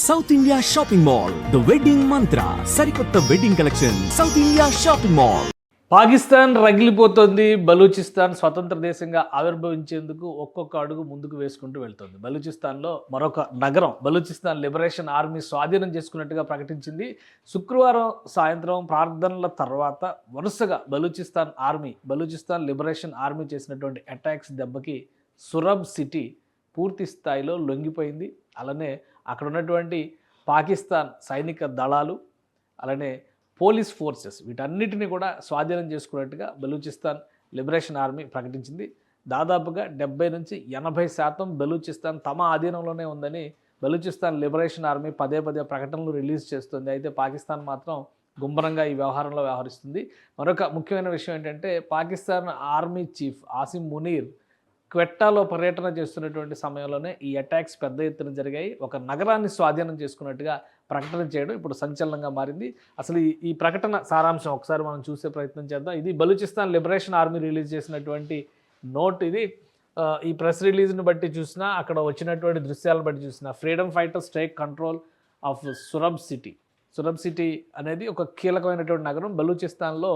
South India shopping mall the wedding Mantra సరికొత్త wedding collection South India shopping mall. Pakistan రగిలిపోతుంది. బలూచిస్తాన్ స్వతంత్ర దేశంగా ఆవిర్భవించేందుకు ఒక్కొక్క అడుగు ముందుకు వేసుకుంటూ వెళ్తుంది. బలూచిస్తాన్లో మరొక నగరం బలూచిస్తాన్ లిబరేషన్ ఆర్మీ స్వాధీనం చేసుకున్నట్టుగా ప్రకటించింది. శుక్రవారం సాయంత్రం ప్రార్థనల తర్వాత వరుసగా బలూచిస్తాన్ లిబరేషన్ ఆర్మీ చేసినటువంటి అటాక్స్ దెబ్బకి సురబ్ సిటీ పూర్తి స్థాయిలో లొంగిపోయింది. అలానే అక్కడ ఉన్నటువంటి పాకిస్తాన్ సైనిక దళాలు అలానే పోలీస్ ఫోర్సెస్ వీటన్నిటిని కూడా స్వాధీనం చేసుకున్నట్టుగా బలూచిస్తాన్ లిబరేషన్ ఆర్మీ ప్రకటించింది. దాదాపుగా 70 నుంచి 80% బలూచిస్తాన్ తమ ఆధీనంలోనే ఉందని బలూచిస్తాన్ లిబరేషన్ ఆర్మీ పదే ప్రకటనలు రిలీజ్ చేస్తుంది. అయితే పాకిస్తాన్ మాత్రం గుంభరంగా ఈ వ్యవహారంలో వ్యవహరిస్తుంది. మరొక ముఖ్యమైన విషయం ఏంటంటే పాకిస్తాన్ ఆర్మీ చీఫ్ ఆసిం మునీర్ క్వెట్టాలో పర్యటన చేస్తున్నటువంటి సమయంలోనే ఈ అటాక్స్ పెద్ద ఎత్తున జరిగాయి. ఒక నగరాన్ని స్వాధీనం చేసుకున్నట్టుగా ప్రకటన చేయడం ఇప్పుడు సంచలనంగా మారింది. అసలు ఈ ప్రకటన సారాంశం ఒకసారి మనం చూసే ప్రయత్నం చేద్దాం. ఇది బలూచిస్తాన్ లిబరేషన్ ఆర్మీ రిలీజ్ చేసినటువంటి నోట్. ఇది ఈ ప్రెస్ రిలీజ్ని బట్టి చూసినా అక్కడ వచ్చినటువంటి దృశ్యాలను బట్టి చూసినా freedom fighters take control of Surab city అనేది ఒక కీలకమైనటువంటి నగరం. బలూచిస్తాన్లో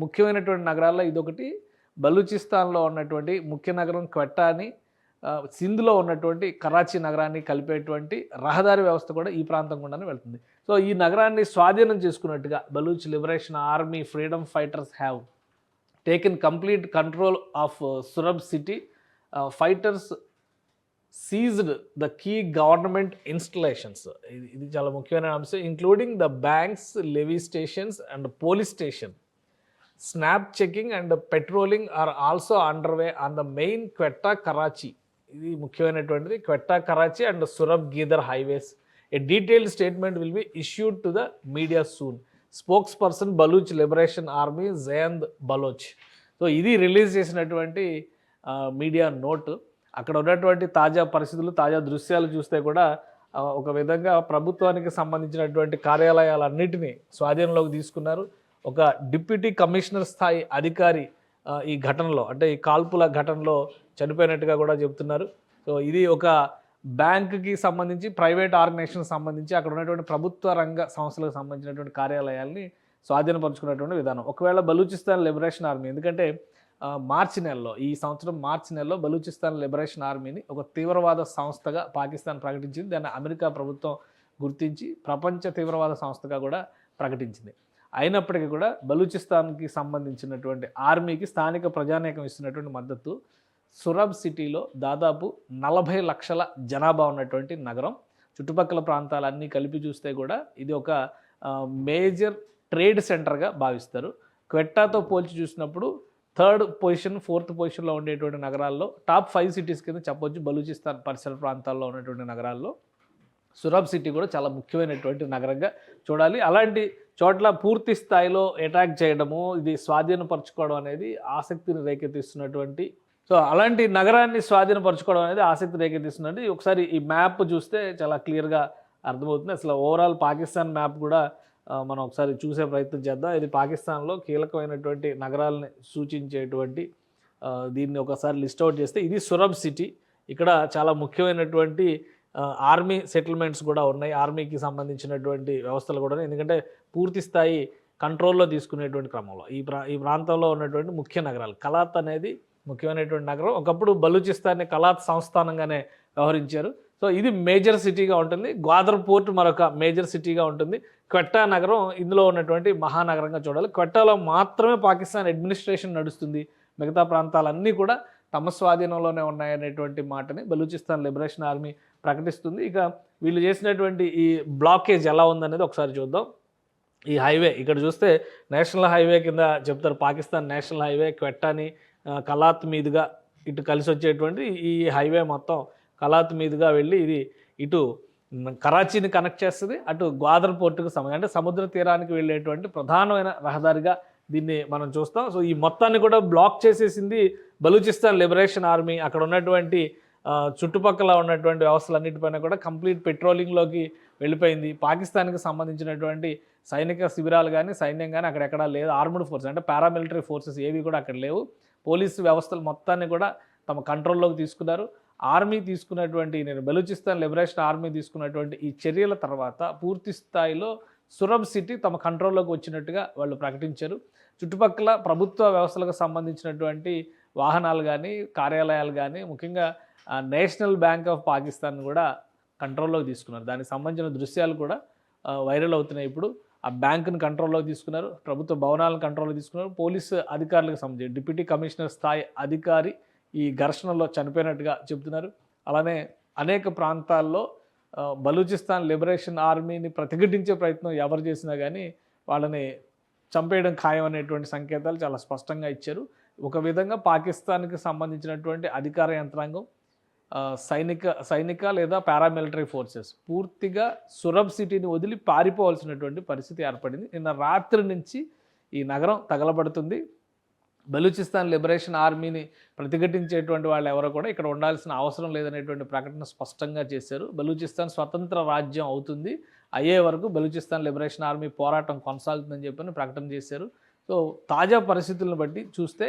ముఖ్యమైనటువంటి నగరాల్లో ఇదొకటి. బలూచిస్తాన్లో ఉన్నటువంటి ముఖ్య నగరం క్వెట్టాని సింధ్లో ఉన్నటువంటి కరాచీ నగరాన్ని కలిపేటువంటి రహదారి వ్యవస్థ కూడా ఈ ప్రాంతం గుండానే వెళ్తుంది. సో ఈ నగరాన్ని స్వాధీనం చేసుకున్నట్టుగా Baloch liberation army freedom fighters have taken complete control of Surab city. Fighters seized the key government installations. ఇది చాలా ముఖ్యమైన అంశం. Including the banks, levy stations and police station. Snap checking and patrolling are also underway on the main Quetta Karachi. ఇది ముఖ్యమైనటువంటిది. Quetta Karachi and Surab Gidar highways. A detailed statement will be issued to the media soon. Spokesperson Baloch liberation army జయంద్ Baloch. So ఇది release చేసినటువంటి media note. అక్కడ ఉన్నటువంటి తాజా పరిస్థితులు, తాజా దృశ్యాలు చూస్తే కూడా ఒక విధంగా ప్రభుత్వానికి సంబంధించినటువంటి కార్యాలయాలన్నిటినీ స్వాధీనంలోకి తీసుకున్నారు. ఒక డిప్యూటీ కమిషనర్ స్థాయి అధికారి ఈ ఘటనలో అంటే ఈ కాల్పుల ఘటనలో చనిపోయినట్టుగా కూడా చెబుతున్నారు. సో ఇది ఒక బ్యాంకుకి సంబంధించి, ప్రైవేట్ ఆర్గనైజేషన్కి సంబంధించి అక్కడ ఉన్నటువంటి ప్రభుత్వ రంగ సంస్థలకు సంబంధించినటువంటి కార్యాలయాల్ని స్వాధీనపరుచుకున్నటువంటి విధానం. ఒకవేళ బలూచిస్తాన్ లిబరేషన్ ఆర్మీ, ఎందుకంటే ఈ సంవత్సరం మార్చి నెలలో బలూచిస్తాన్ లిబరేషన్ ఆర్మీని ఒక తీవ్రవాద సంస్థగా పాకిస్తాన్ ప్రకటించింది. దాన్ని అమెరికా ప్రభుత్వం గుర్తించి ప్రపంచ తీవ్రవాద సంస్థగా కూడా ప్రకటించింది. అయినప్పటికీ కూడా బలూచిస్తాన్కి సంబంధించినటువంటి ఆర్మీకి స్థానిక ప్రజానీకం ఇస్తున్నటువంటి మద్దతు. సురబ్ సిటీలో దాదాపు 40 లక్షల జనాభా ఉన్నటువంటి నగరం. చుట్టుపక్కల ప్రాంతాలన్నీ కలిపి చూస్తే కూడా ఇది ఒక మేజర్ ట్రేడ్ సెంటర్గా భావిస్తారు. క్వెట్టాతో పోల్చి చూసినప్పుడు 3rd పొజిషన్ 4th పొజిషన్లో ఉండేటువంటి నగరాల్లో టాప్ 5 సిటీస్ కింద చెప్పొచ్చు. బలూచిస్తాన్ పరిసర ప్రాంతాల్లో ఉన్నటువంటి నగరాల్లో సురబ్ సిటీ కూడా చాలా ముఖ్యమైనటువంటి నగరంగా చూడాలి. అలాంటి చోట్ల పూర్తి స్థాయిలో అటాక్ చేయడము, ఇది స్వాధీనపరచుకోవడం అనేది ఆసక్తిని రేకెత్తిస్తున్నటువంటి. సో అలాంటి నగరాన్ని స్వాధీనపరచుకోవడం అనేది ఆసక్తి రేకెత్తిస్తున్నది. ఒకసారి ఈ మ్యాప్ చూస్తే చాలా క్లియర్గా అర్థమవుతుంది. అసలు ఓవరాల్ పాకిస్తాన్ మ్యాప్ కూడా మనం ఒకసారి చూసే ప్రయత్నం చేద్దాం. ఇది పాకిస్తాన్లో కీలకమైనటువంటి నగరాలని సూచించేటువంటి దీన్ని ఒకసారి లిస్ట్ అవుట్ చేస్తే ఇది సురబ్ సిటీ. ఇక్కడ చాలా ముఖ్యమైనటువంటి ఆర్మీ సెటిల్మెంట్స్ కూడా ఉన్నాయి. ఆర్మీకి సంబంధించినటువంటి వ్యవస్థలు కూడా, ఎందుకంటే పూర్తి స్థాయి కంట్రోల్లో తీసుకునేటువంటి క్రమంలో ఈ ప్రాంతంలో ఉన్నటువంటి ముఖ్య నగరాలు. కలాత్ అనేది ముఖ్యమైనటువంటి నగరం. ఒకప్పుడు బలూచిస్తాన్ని కలాత్ సంస్థానంగానే వ్యవహరించారు. సో ఇది మేజర్ సిటీగా ఉంటుంది. గ్వాదర్ పోర్ట్ మరొక మేజర్ సిటీగా ఉంటుంది. క్వెట్టా నగరం ఇందులో ఉన్నటువంటి మహానగరంగా చూడాలి. క్వెట్టాలో మాత్రమే పాకిస్తాన్ అడ్మినిస్ట్రేషన్ నడుస్తుంది. మిగతా ప్రాంతాలన్నీ కూడా తమ స్వాధీనంలోనే ఉన్నాయనేటువంటి మాటని బలూచిస్తాన్ లిబరేషన్ ఆర్మీ ప్రకటిస్తుంది. ఇక వీళ్ళు చేసినటువంటి ఈ బ్లాకేజ్ ఎలా ఉందనేది ఒకసారి చూద్దాం. ఈ హైవే ఇక్కడ చూస్తే నేషనల్ హైవే కింద చెప్తారు. పాకిస్తాన్ నేషనల్ హైవే క్వెట్టాని కలాత్ మీదుగా ఇటు కలిసి వచ్చేటువంటి ఈ హైవే మొత్తం కలాత్ మీదుగా వెళ్ళి ఇది ఇటు కరాచీని కనెక్ట్ చేస్తుంది, అటు గ్వాదర్ పోర్టుకు అంటే సముద్ర తీరానికి వెళ్ళేటువంటి ప్రధానమైన రహదారిగా దీన్ని మనం చూస్తాం. సో ఈ మొత్తాన్ని కూడా బ్లాక్ చేసేసింది బలూచిస్తాన్ లిబరేషన్ ఆర్మీ. అక్కడ ఉన్నటువంటి చుట్టుపక్కల ఉన్నటువంటి వ్యవస్థలన్నిటిపైన కూడా కంప్లీట్ పెట్రోలింగ్లోకి వెళ్ళిపోయింది. పాకిస్తాన్కి సంబంధించినటువంటి సైనిక శిబిరాలు కానీ సైన్యం కానీ అక్కడెక్కడా లేదు. ఆర్మ్డ్ ఫోర్సెస్ అంటే పారామిలిటరీ ఫోర్సెస్ ఏవి కూడా అక్కడ లేవు. పోలీసు వ్యవస్థలు మొత్తాన్ని కూడా తమ కంట్రోల్లోకి తీసుకున్నారు. ఆర్మీ తీసుకున్నటువంటి నేను బలూచిస్తాన్ లిబరేషన్ ఆర్మీ తీసుకున్నటువంటి ఈ చర్యల తర్వాత పూర్తి స్థాయిలో సురబ్ సిటీ తమ కంట్రోల్లోకి వచ్చినట్టుగా వాళ్ళు ప్రకటించారు. చుట్టుపక్కల ప్రభుత్వ వ్యవస్థలకు సంబంధించినటువంటి వాహనాలు కానీ, కార్యాలయాలు కానీ, ముఖ్యంగా నేషనల్ బ్యాంక్ ఆఫ్ పాకిస్తాన్ కూడా కంట్రోల్లోకి తీసుకున్నారు. దానికి సంబంధించిన దృశ్యాలు కూడా వైరల్ అవుతున్నాయి. ఇప్పుడు ఆ బ్యాంకును కంట్రోల్లోకి తీసుకున్నారు, ప్రభుత్వ భవనాలను కంట్రోల్లోకి తీసుకున్నారు. పోలీసు అధికారులకు సంబంధించి డిప్యూటీ కమిషనర్ స్థాయి అధికారి ఈ ఘర్షణలో చనిపోయినట్టుగా చెబుతున్నారు. అలానే అనేక ప్రాంతాల్లో బలూచిస్తాన్ లిబరేషన్ ఆర్మీని ప్రతిఘటించే ప్రయత్నం ఎవరు చేసినా కానీ వాళ్ళని చంపేయడం ఖాయం అనేటువంటి సంకేతాలు చాలా స్పష్టంగా ఇచ్చారు. ఒక విధంగా పాకిస్తాన్కి సంబంధించినటువంటి అధికార యంత్రాంగం, సైనిక లేదా పారామిలిటరీ ఫోర్సెస్ పూర్తిగా సురబ్ సిటీని వదిలి పారిపోవాల్సినటువంటి పరిస్థితి ఏర్పడింది. నిన్న రాత్రి నుంచి ఈ నగరం తగలబడుతుంది. బలూచిస్తాన్ లిబరేషన్ ఆర్మీని ప్రతిఘటించేటువంటి వాళ్ళు ఎవరో కూడా ఇక్కడ ఉండాల్సిన అవసరం లేదనేటువంటి ప్రకటన స్పష్టంగా చేశారు. బలూచిస్తాన్ స్వతంత్ర రాజ్యం అవుతుంది, అయ్యే వరకు బలూచిస్తాన్ లిబరేషన్ ఆర్మీ పోరాటం కొనసాగుతుందని చెప్పని ప్రకటన చేశారు. సో తాజా పరిస్థితులను బట్టి చూస్తే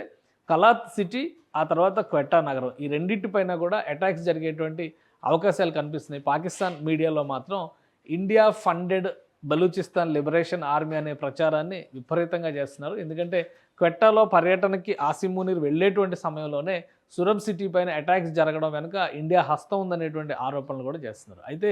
కలాత్ సిటీ, ఆ తర్వాత క్వెట్టా నగరం, ఈ రెండింటిపైన కూడా అటాక్స్ జరిగేటువంటి అవకాశాలు కనిపిస్తున్నాయి. పాకిస్తాన్ మీడియాలో మాత్రం India funded Balochistan liberation army అనే ప్రచారాన్ని విపరీతంగా చేస్తున్నారు. ఎందుకంటే క్వెట్టాలో పర్యటనకి ఆసిమ్ మునీర్ వెళ్ళేటువంటి సమయంలోనే సురబ్ సిటీ పైన అటాక్స్ జరగడం వెనుక ఇండియా హస్తం ఉందనేటువంటి ఆరోపణలు కూడా చేస్తున్నారు. అయితే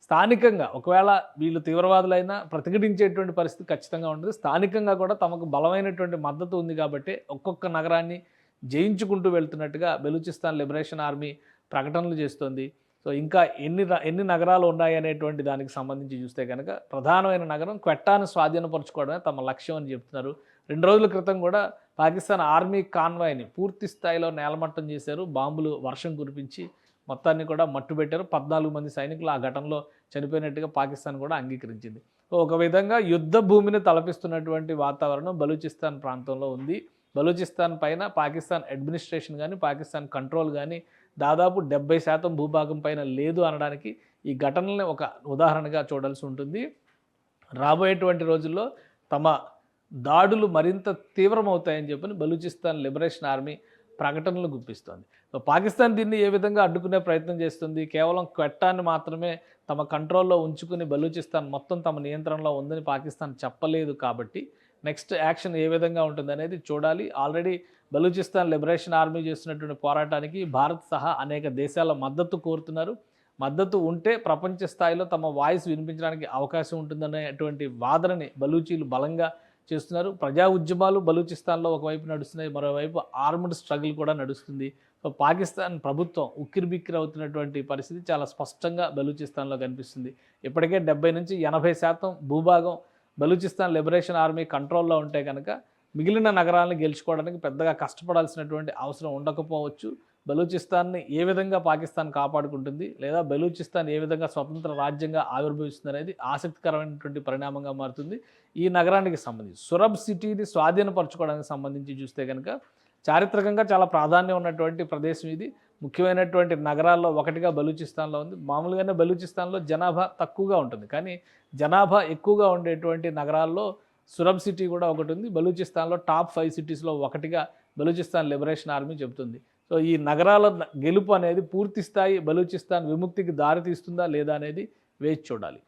స్థానికంగా ఒకవేళ వీళ్ళు తీవ్రవాదులైనా ప్రతిఘటించేటువంటి పరిస్థితి ఖచ్చితంగా ఉంటుంది. స్థానికంగా కూడా తమకు బలమైనటువంటి మద్దతు ఉంది కాబట్టి ఒక్కొక్క నగరాన్ని జయించుకుంటూ వెళ్తున్నట్టుగా బలూచిస్తాన్ లిబరేషన్ ఆర్మీ ప్రకటనలు చేస్తోంది. సో ఇంకా ఎన్ని నగరాలు ఉన్నాయి అనేటువంటి దానికి సంబంధించి చూస్తే కనుక ప్రధానమైన నగరం క్వెట్టాను స్వాధీనపరచుకోవడమే తమ లక్ష్యం అని చెప్తున్నారు. 2 రోజుల క్రితం కూడా పాకిస్తాన్ ఆర్మీ కాన్వాయ్ని పూర్తి స్థాయిలో నేలమట్టం చేశారు. బాంబులు వర్షం కురిపించి మొత్తాన్ని కూడా మట్టుబెట్టారు. 14 మంది సైనికులు ఆ ఘటనలో చనిపోయినట్టుగా పాకిస్తాన్ కూడా అంగీకరించింది. సో ఒక విధంగా యుద్ధ భూమిని తలపిస్తున్నటువంటి వాతావరణం బలూచిస్తాన్ ప్రాంతంలో ఉంది. బలూచిస్తాన్ పైన పాకిస్తాన్ అడ్మినిస్ట్రేషన్ కానీ, పాకిస్తాన్ కంట్రోల్ కానీ దాదాపు 70% భూభాగం పైన లేదు అనడానికి ఈ ఘటనల్ని ఒక ఉదాహరణగా చూడాల్సి ఉంటుంది. రాబోయేటువంటి రోజుల్లో తమ దాడులు మరింత తీవ్రమవుతాయని చెప్పని బలూచిస్తాన్ లిబరేషన్ ఆర్మీ ప్రకటనలు గుప్పిస్తోంది. సో పాకిస్తాన్ దీన్ని ఏ విధంగా అడ్డుకునే ప్రయత్నం చేస్తుంది? కేవలం క్వెట్టాన్ని మాత్రమే తమ కంట్రోల్లో ఉంచుకుని బలూచిస్తాన్ మొత్తం తమ నియంత్రణలో ఉందని పాకిస్తాన్ చెప్పలేదు కాబట్టి నెక్స్ట్ యాక్షన్ ఏ విధంగా ఉంటుంది అనేది చూడాలి. ఆల్రెడీ బలూచిస్తాన్ లిబరేషన్ ఆర్మీ చేస్తున్నటువంటి పోరాటానికి భారత్ సహా అనేక దేశాల మద్దతు కోరుతున్నారు. మద్దతు ఉంటే ప్రపంచ స్థాయిలో తమ వాయిస్ వినిపించడానికి అవకాశం ఉంటుందనేటువంటి వాదనని బలూచీలు బలంగా చేస్తున్నారు. ప్రజా ఉద్యమాలు బలూచిస్తాన్లో ఒకవైపు నడుస్తున్నాయి, మరోవైపు ఆర్మ్డ్ స్ట్రగుల్ కూడా నడుస్తుంది. సో పాకిస్తాన్ ప్రభుత్వం ఉక్కిరిబిక్కిరి అవుతున్నటువంటి పరిస్థితి చాలా స్పష్టంగా బలూచిస్తాన్లో కనిపిస్తుంది. ఇప్పటికే 70 నుంచి 80% భూభాగం బలూచిస్తాన్ లిబరేషన్ ఆర్మీ కంట్రోల్లో ఉంటే కనుక మిగిలిన నగరాలను గెలుచుకోవడానికి పెద్దగా కష్టపడాల్సినటువంటి అవసరం ఉండకపోవచ్చు. బలూచిస్తాన్ని ఏ విధంగా పాకిస్తాన్ కాపాడుకుంటుంది, లేదా బలూచిస్తాన్ ఏ విధంగా స్వతంత్ర రాజ్యంగా ఆవిర్భవిస్తుంది అనేది ఆసక్తికరమైనటువంటి పరిణామంగా మారుతుంది. ఈ నగరానికి సంబంధించి సురబ్ సిటీని స్వాధీనపరచుకోవడానికి సంబంధించి చూస్తే కనుక చారిత్రకంగా చాలా ప్రాధాన్యం ఉన్నటువంటి ప్రదేశం ఇది. ముఖ్యమైనటువంటి నగరాల్లో ఒకటిగా బలూచిస్తాన్లో ఉంది. మామూలుగానే బలూచిస్తాన్లో జనాభా తక్కువగా ఉంటుంది, కానీ జనాభా ఎక్కువగా ఉండేటువంటి నగరాల్లో సురబ్ సిటీ కూడా ఒకటి ఉంది. బలూచిస్తాన్లో టాప్ 5 సిటీస్లో ఒకటిగా బలూచిస్తాన్ లిబరేషన్ ఆర్మీ చెబుతుంది. సో ఈ నగరాల గెలుపు అనేది పూర్తి స్థాయి బలూచిస్తాన్ విముక్తికి దారి తీస్తుందా లేదా అనేది వేచి చూడాలి.